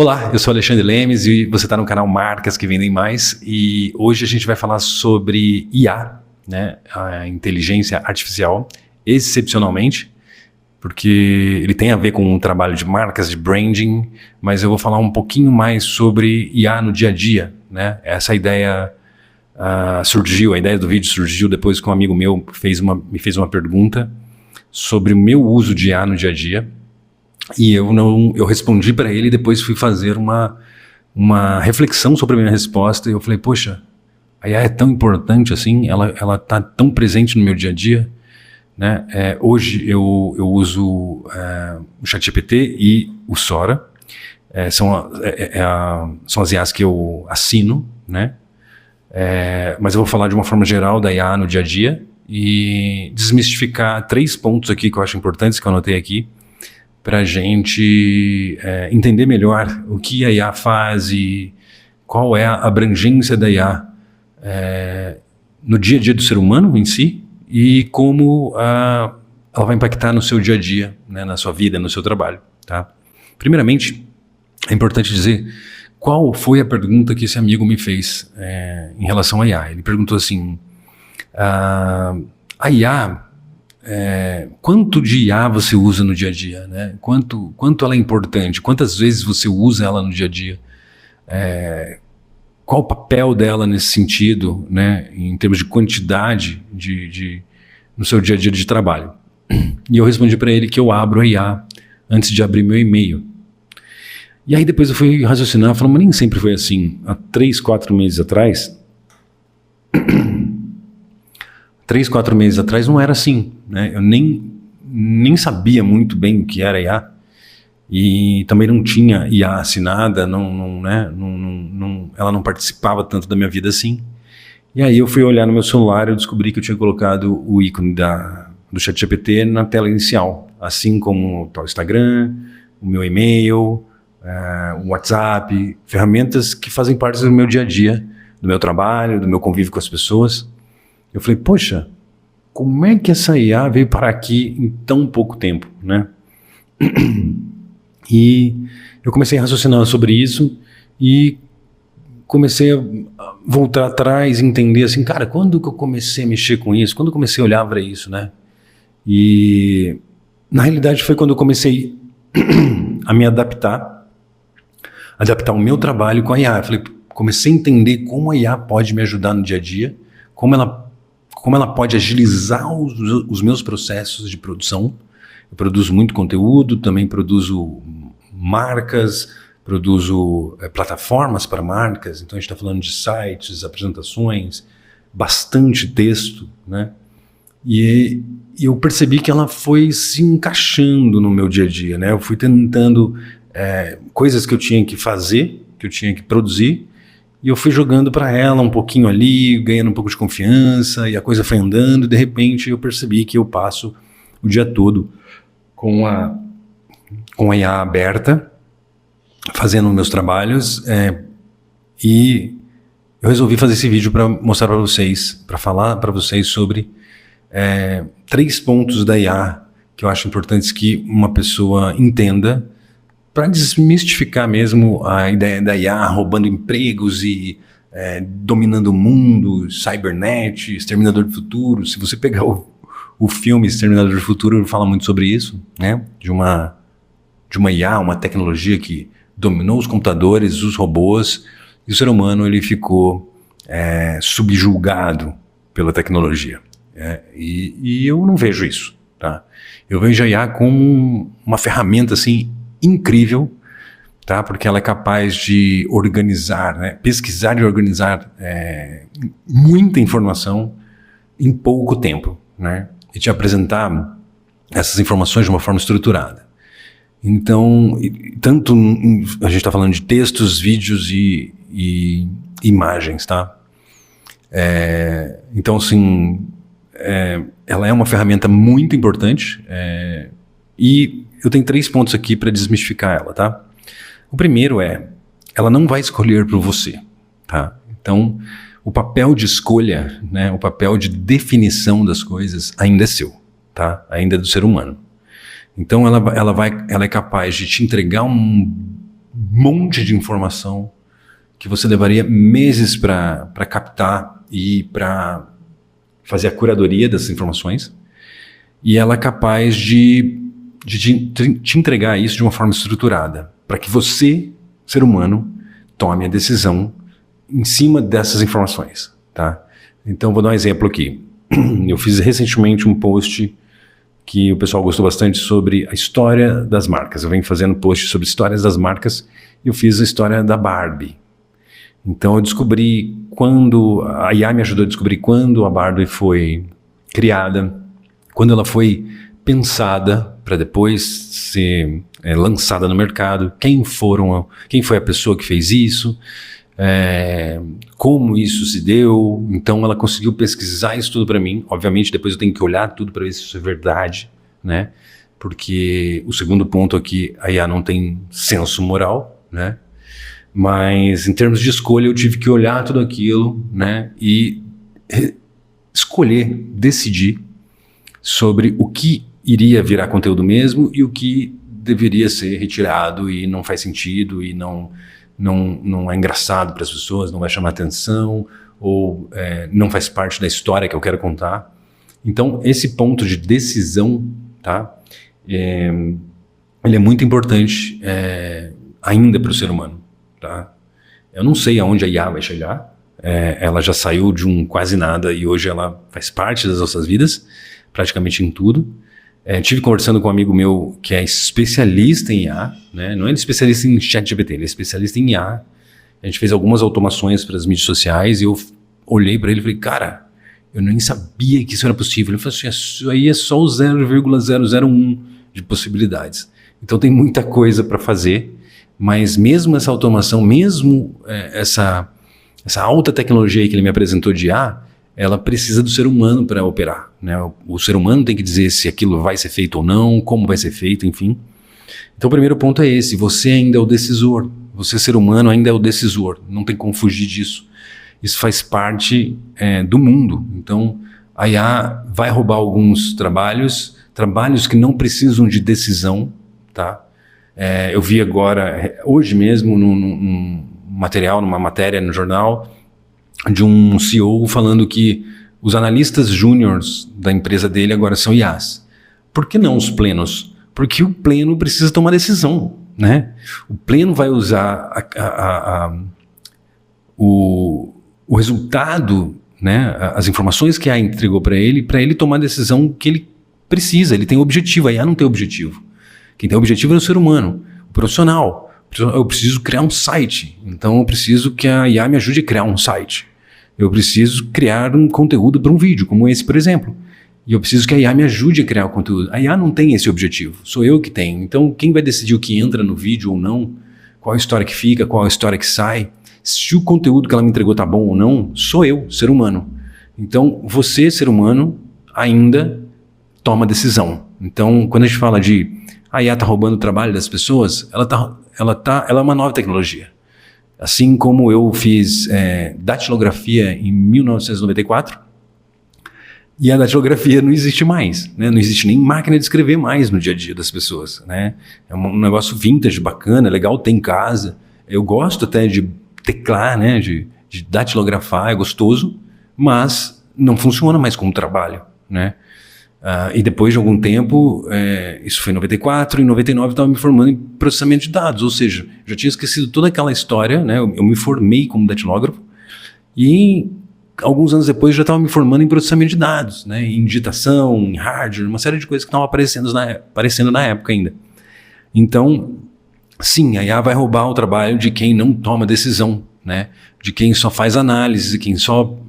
Olá, eu sou Alexandre Lemes e você está no canal Marcas que Vendem Mais, e hoje a gente vai falar sobre IA, né, a inteligência artificial, excepcionalmente, porque ele tem a ver com o trabalho de marcas, de branding, mas eu vou falar um pouquinho mais sobre IA no dia a dia, né? Essa ideia surgiu, a ideia do vídeo surgiu depois que um amigo meu me fez uma pergunta sobre o meu uso de IA no dia a dia. E eu respondi para ele e depois fui fazer uma reflexão sobre a minha resposta. E eu falei, poxa, a IA é tão importante assim, ela está tão presente no meu dia a dia, né? Hoje eu uso o ChatGPT e o Sora. São as IAs que eu assino, né? Mas eu vou falar de uma forma geral da IA no dia a dia e desmistificar 3 pontos aqui que eu acho importantes, que eu anotei aqui, para a gente entender melhor o que a IA faz e qual é a abrangência da IA no dia a dia do ser humano em si e como ela vai impactar no seu dia a dia, né, na sua vida, no seu trabalho. Tá? Primeiramente, é importante dizer qual foi a pergunta que esse amigo me fez em relação à IA. Ele perguntou assim, a IA... quanto de IA você usa no dia a dia, né? Quanto ela é importante, quantas vezes você usa ela no dia a dia, qual o papel dela nesse sentido, né? Em termos de quantidade no seu dia a dia de trabalho. E eu respondi para ele que eu abro a IA antes de abrir meu e-mail. E aí depois eu fui raciocinar, falando, mas nem sempre foi assim. Há 3, 4 meses atrás... 3, 4 meses atrás não era assim, né? Eu nem sabia muito bem o que era IA e também não tinha IA assinada, ela não participava tanto da minha vida assim. E aí eu fui olhar no meu celular e eu descobri que eu tinha colocado o ícone do ChatGPT na tela inicial, assim como o Instagram, o meu e-mail, o WhatsApp, ferramentas que fazem parte do meu dia a dia, do meu trabalho, do meu convívio com as pessoas. Eu falei, poxa, como é que essa IA veio parar aqui em tão pouco tempo, né? E eu comecei a raciocinar sobre isso e comecei a voltar atrás e entender assim, cara, quando que eu comecei a mexer com isso? Quando eu comecei a olhar para isso, né? E na realidade foi quando eu comecei a me adaptar o meu trabalho com a IA. Eu falei, comecei a entender como a IA pode me ajudar no dia a dia, como ela pode agilizar os meus processos de produção. Eu produzo muito conteúdo, também produzo marcas, produzo plataformas para marcas, então a gente está falando de sites, apresentações, bastante texto, né? E eu percebi que ela foi se encaixando no meu dia a dia, né? Eu fui tentando coisas que eu tinha que fazer, que eu tinha que produzir, e eu fui jogando para ela um pouquinho ali, ganhando um pouco de confiança, e a coisa foi andando, e de repente eu percebi que eu passo o dia todo com a IA aberta, fazendo meus trabalhos, e eu resolvi fazer esse vídeo para mostrar para vocês, para falar para vocês sobre 3 pontos da IA que eu acho importantes que uma pessoa entenda, para desmistificar mesmo a ideia da IA roubando empregos e dominando o mundo, Cybernet, Exterminador do Futuro. Se você pegar o filme Exterminador do Futuro, ele fala muito sobre isso, né? De uma IA, uma tecnologia que dominou os computadores, os robôs, e o ser humano ele ficou subjugado pela tecnologia. E eu não vejo isso, tá? Eu vejo a IA como uma ferramenta assim incrível, tá? Porque ela é capaz de organizar, né? Pesquisar e organizar muita informação em pouco tempo, né? E te apresentar essas informações de uma forma estruturada. Então, tanto a gente está falando de textos, vídeos e imagens, tá? Então, assim, ela é uma ferramenta muito importante e eu tenho 3 pontos aqui para desmistificar ela, tá? O primeiro ela não vai escolher por você, tá? Então, o papel de escolha, né, o papel de definição das coisas ainda é seu, tá? Ainda é do ser humano. Então, ela é capaz de te entregar um monte de informação que você levaria meses para captar e para fazer a curadoria dessas informações, e ela é capaz de te entregar isso de uma forma estruturada, para que você, ser humano, tome a decisão em cima dessas informações, tá? Então, vou dar um exemplo aqui. Eu fiz recentemente um post que o pessoal gostou bastante sobre a história das marcas. Eu venho fazendo posts sobre histórias das marcas e eu fiz a história da Barbie. Então, eu descobri a IA me ajudou a descobrir quando a Barbie foi criada, quando ela foi pensada para depois ser lançada no mercado, quem foi a pessoa que fez isso, como isso se deu. Então ela conseguiu pesquisar isso tudo para mim. Obviamente depois eu tenho que olhar tudo para ver se isso é verdade, né? Porque o segundo ponto aqui, a IA não tem senso moral, né? Mas em termos de escolha eu tive que olhar tudo aquilo, né? E escolher, decidir sobre o que iria virar conteúdo mesmo e o que deveria ser retirado e não faz sentido e não é engraçado para as pessoas, não vai chamar atenção ou não faz parte da história que eu quero contar. Então esse ponto de decisão, tá? Ele é muito importante ainda para o ser humano, tá? Eu não sei aonde a IA vai chegar. Ela já saiu de um quase nada e hoje ela faz parte das nossas vidas, praticamente em tudo. Tive conversando com um amigo meu que é especialista em IA, né? Não é especialista em ChatGPT, ele é especialista em IA. A gente fez algumas automações para as mídias sociais e eu olhei para ele e falei, cara, eu nem sabia que isso era possível. Ele falou assim, isso aí é só o 0,001 de possibilidades. Então tem muita coisa para fazer, mas mesmo essa automação, mesmo essa alta tecnologia que ele me apresentou de IA, ela precisa do ser humano para operar, né? O ser humano tem que dizer se aquilo vai ser feito ou não, como vai ser feito, enfim. Então o primeiro ponto é esse, você ainda é o decisor, você ser humano ainda é o decisor, não tem como fugir disso. Isso faz parte do mundo. Então a IA vai roubar alguns trabalhos que não precisam de decisão, tá? Eu vi agora, hoje mesmo, numa matéria no jornal, de um CEO falando que os analistas júniores da empresa dele agora são IAs. Por que não os plenos? Porque o pleno precisa tomar decisão, né? O pleno vai usar o resultado, né? As informações que a IA entregou para ele tomar a decisão que ele precisa. Ele tem objetivo, a IA não tem objetivo. Quem tem objetivo é o ser humano, o profissional. Eu preciso criar um site, então eu preciso que a IA me ajude a criar um site. Eu preciso criar um conteúdo para um vídeo, como esse, por exemplo. E eu preciso que a IA me ajude a criar o conteúdo. A IA não tem esse objetivo, sou eu que tenho. Então, quem vai decidir o que entra no vídeo ou não, qual a história que fica, qual a história que sai, se o conteúdo que ela me entregou tá bom ou não, sou eu, ser humano. Então, você, ser humano, ainda toma decisão. Então, quando a gente fala de a IA tá roubando o trabalho das pessoas, ela é uma nova tecnologia. Assim como eu fiz datilografia em 1994, e a datilografia não existe mais, né? Não existe nem máquina de escrever mais no dia a dia das pessoas, né? É um negócio vintage, bacana, legal ter em casa. Eu gosto até de teclar, né? De datilografar, é gostoso, mas não funciona mais como trabalho, né? E depois de algum tempo, isso foi em 94, em 99 eu estava me formando em processamento de dados, ou seja, já tinha esquecido toda aquela história, né? Eu me formei como datilógrafo e alguns anos depois já estava me formando em processamento de dados, né? Em digitação, em hardware, uma série de coisas que estavam aparecendo na época ainda. Então, sim, a IA vai roubar o trabalho de quem não toma decisão, né? De quem só faz análise, quem só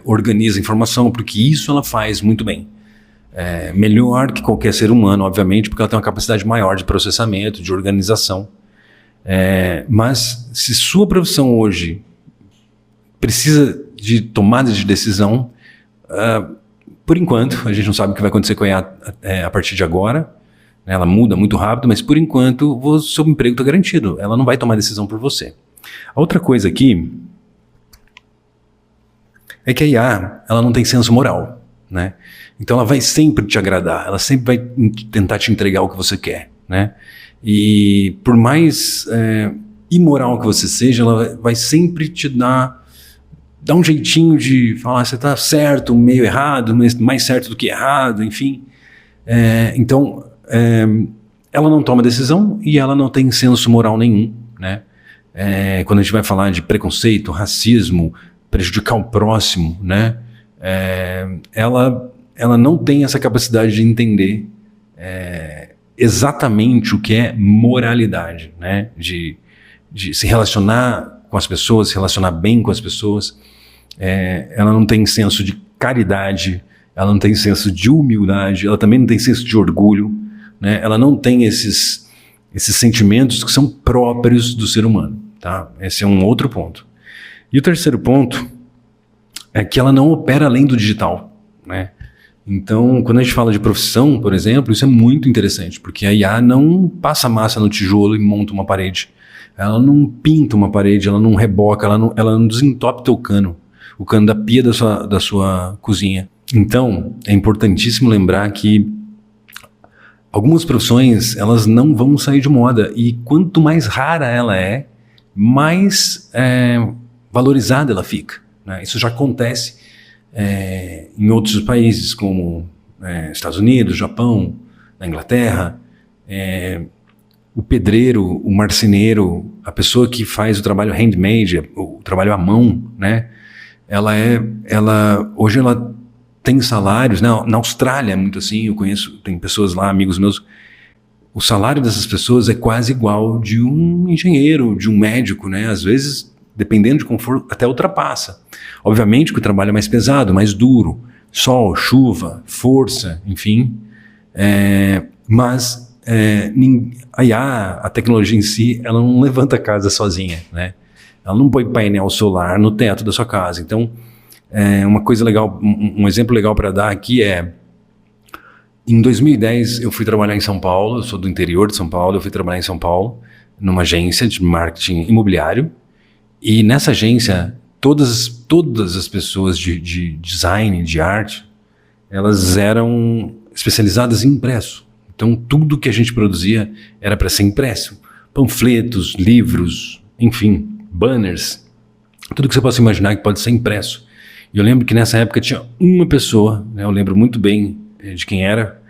organiza informação, porque isso ela faz muito bem. Melhor que qualquer ser humano, obviamente, porque ela tem uma capacidade maior de processamento, de organização. Mas se sua profissão hoje precisa de tomada de decisão, por enquanto, a gente não sabe o que vai acontecer com a IA a partir de agora, né? Ela muda muito rápido, mas por enquanto o seu emprego está garantido, ela não vai tomar decisão por você. A outra coisa aqui é que a IA ela não tem senso moral, né? Então ela vai sempre te agradar, ela sempre vai tentar te entregar o que você quer, né? E por mais imoral que você seja, ela vai sempre te dar um jeitinho de falar, você está certo, meio errado, mas mais certo do que errado, enfim. Então, ela não toma decisão e ela não tem senso moral nenhum, né? Quando a gente vai falar de preconceito, racismo, prejudicar o próximo, né? Ela não tem essa capacidade de entender exatamente o que é moralidade, né? De se relacionar com as pessoas, se relacionar bem com as pessoas. Ela não tem senso de caridade, ela não tem senso de humildade, ela também não tem senso de orgulho, né? Ela não tem esses sentimentos que são próprios do ser humano, tá? Esse é um outro ponto. E o terceiro ponto é que ela não opera além do digital, né? Então, quando a gente fala de profissão, por exemplo, isso é muito interessante, porque a IA não passa massa no tijolo e monta uma parede. Ela não pinta uma parede, ela não reboca, ela não desentope o cano da pia da sua cozinha. Então, é importantíssimo lembrar que algumas profissões, elas não vão sair de moda, e quanto mais rara ela é, mais valorizada ela fica, né? Isso já acontece em outros países, como Estados Unidos, Japão, na Inglaterra. O pedreiro, o marceneiro, a pessoa que faz o trabalho handmade, o trabalho à mão, né? Hoje ela tem salários, né? Na Austrália é muito assim, eu conheço, tem pessoas lá, amigos meus, o salário dessas pessoas é quase igual de um engenheiro, de um médico, né? Às vezes, dependendo de como for, até ultrapassa. Obviamente que o trabalho é mais pesado, mais duro, sol, chuva, força, enfim, mas a IA, a tecnologia em si, ela não levanta a casa sozinha, né? Ela não põe painel solar no teto da sua casa. Então, uma coisa legal, um exemplo legal para dar aqui em 2010 eu fui trabalhar em São Paulo, eu sou do interior de São Paulo, eu fui trabalhar em São Paulo, numa agência de marketing imobiliário, e nessa agência, todas as pessoas de design, de arte, elas eram especializadas em impresso. Então, tudo que a gente produzia era para ser impresso. Panfletos, livros, enfim, banners, tudo que você possa imaginar que pode ser impresso. E eu lembro que nessa época tinha uma pessoa, né, eu lembro muito bem de quem era,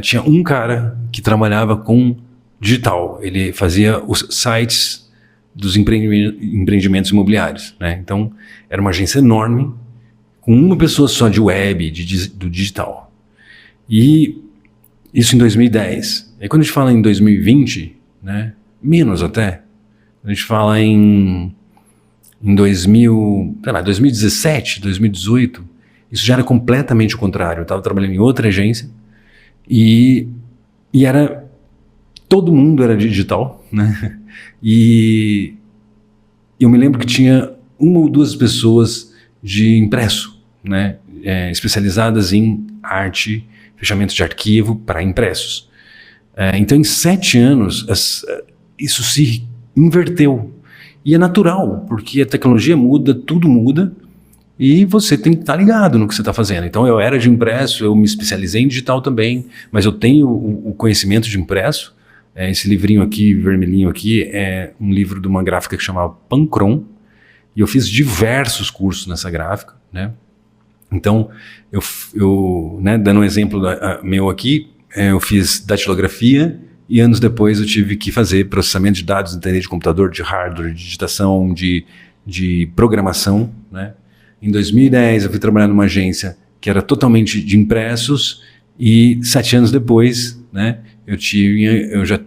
tinha um cara que trabalhava com digital. Ele fazia os sites dos empreendimentos imobiliários, né? Então, era uma agência enorme, com uma pessoa só de web, do digital. E isso em 2010. E quando a gente fala em 2020, né, menos até, a gente fala em 2017, 2018, isso já era completamente o contrário. Eu estava trabalhando em outra agência e todo mundo era digital, né? E eu me lembro que tinha uma ou duas pessoas de impresso, né, especializadas em arte, fechamento de arquivo para impressos. Então, em 7 anos, isso se inverteu. E é natural, porque a tecnologia muda, tudo muda, e você tem que estar ligado no que você está fazendo. Então, eu era de impresso, eu me especializei em digital também, mas eu tenho o conhecimento de impresso. Esse livrinho aqui, vermelhinho aqui, é um livro de uma gráfica que chamava Pancron, e eu fiz diversos cursos nessa gráfica, né? Então, né, dando um exemplo meu aqui, eu fiz datilografia, e anos depois eu tive que fazer processamento de dados, entender de computador, de hardware, de digitação, de programação, né? Em 2010 eu fui trabalhar numa agência que era totalmente de impressos, e 7 anos depois, né, eu já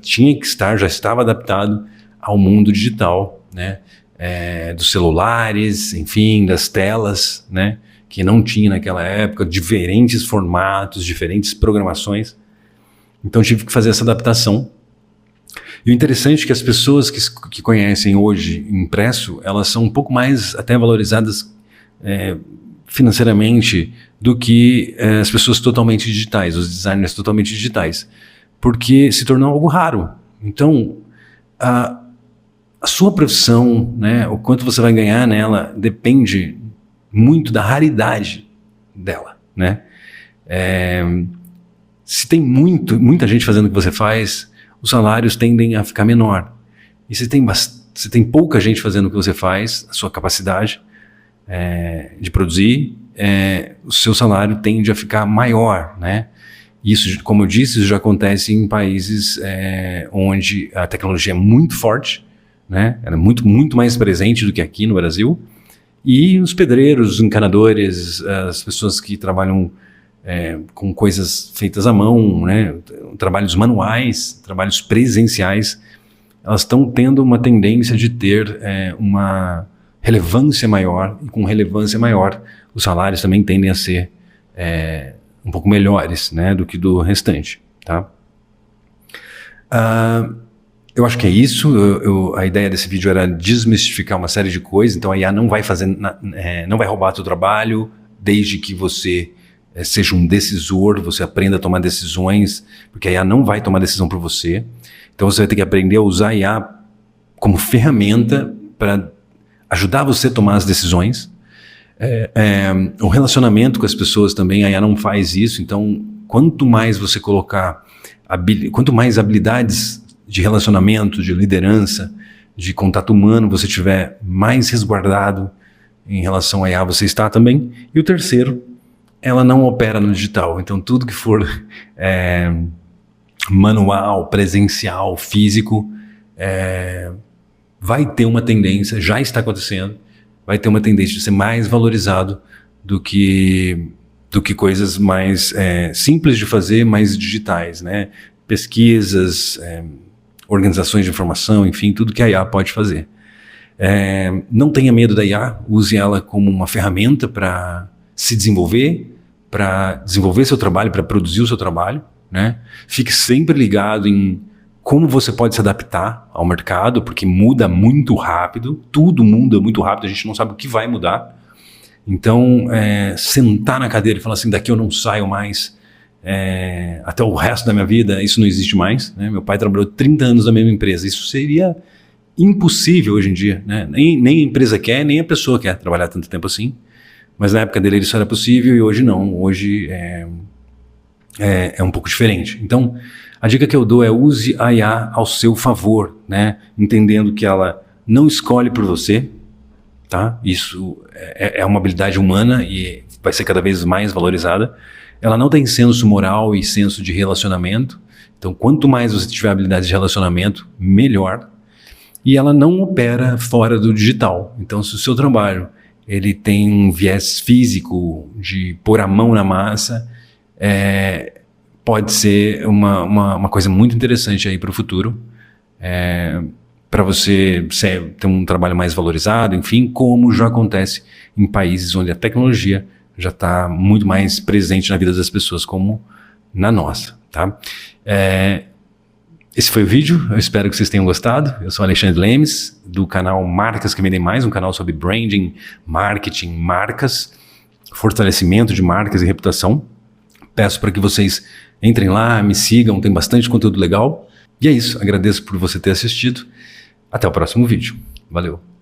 estava adaptado ao mundo digital, né, dos celulares, enfim, das telas, né, que não tinha naquela época, diferentes formatos, diferentes programações. Então eu tive que fazer essa adaptação. E o interessante é que as pessoas que conhecem hoje impresso, elas são um pouco mais até valorizadas financeiramente do que as pessoas totalmente digitais, os designers totalmente digitais, porque se tornou algo raro. Então, a sua profissão, né, o quanto você vai ganhar nela, depende muito da raridade dela, né? Se tem muita gente fazendo o que você faz, os salários tendem a ficar menor. E se tem você tem pouca gente fazendo o que você faz, a sua capacidade de produzir, o seu salário tende a ficar maior, né? Isso, como eu disse, isso já acontece em países onde a tecnologia é muito forte, né? Ela é muito mais presente do que aqui no Brasil. E os pedreiros, os encanadores, as pessoas que trabalham com coisas feitas à mão, né? Trabalhos manuais, trabalhos presenciais, elas estão tendo uma tendência de ter uma relevância maior, e com relevância maior, os salários também tendem a ser um pouco melhores, né, do que do restante, tá? Eu acho que é isso. A ideia desse vídeo era desmistificar uma série de coisas. Então a IA não vai não vai roubar seu trabalho, desde que você seja um decisor, você aprenda a tomar decisões, porque a IA não vai tomar decisão por você. Então você vai ter que aprender a usar a IA como ferramenta para ajudar você a tomar as decisões. O relacionamento com as pessoas também, a IA não faz isso. Então quanto mais você colocar, quanto mais habilidades de relacionamento, de liderança, de contato humano você tiver, mais resguardado em relação à IA você está também. E o terceiro, ela não opera no digital. Então tudo que for manual, presencial, físico, vai ter uma tendência, já está acontecendo, vai ter uma tendência de ser mais valorizado do que coisas mais simples de fazer, mais digitais, né? Pesquisas, organizações de informação, enfim, tudo que a IA pode fazer. Não tenha medo da IA, use ela como uma ferramenta para se desenvolver, para desenvolver seu trabalho, para produzir o seu trabalho, né? Fique sempre ligado em como você pode se adaptar ao mercado, porque muda muito rápido, tudo muda muito rápido, a gente não sabe o que vai mudar. Então, sentar na cadeira e falar assim, daqui eu não saio mais, até o resto da minha vida, isso não existe mais, né? Meu pai trabalhou 30 anos na mesma empresa, isso seria impossível hoje em dia, né? Nem a empresa quer, nem a pessoa quer trabalhar tanto tempo assim, mas na época dele isso era possível e hoje não, hoje é um pouco diferente. Então, a dica que eu dou é use a IA ao seu favor, né? Entendendo que ela não escolhe por você, tá? Isso é uma habilidade humana e vai ser cada vez mais valorizada. Ela não tem senso moral e senso de relacionamento. Então, quanto mais você tiver habilidade de relacionamento, melhor. E ela não opera fora do digital. Então, se o seu trabalho ele tem um viés físico de pôr a mão na massa, pode ser uma coisa muito interessante aí para o futuro. Para você ter um trabalho mais valorizado, enfim, como já acontece em países onde a tecnologia já está muito mais presente na vida das pessoas, como na nossa, tá? Esse foi o vídeo, eu espero que vocês tenham gostado. Eu sou Alexandre Lemes, do canal Marcas que Vendem Mais, um canal sobre branding, marketing, marcas, fortalecimento de marcas e reputação. Peço para que vocês entrem lá, me sigam, tem bastante conteúdo legal. E é isso, agradeço por você ter assistido. Até o próximo vídeo. Valeu!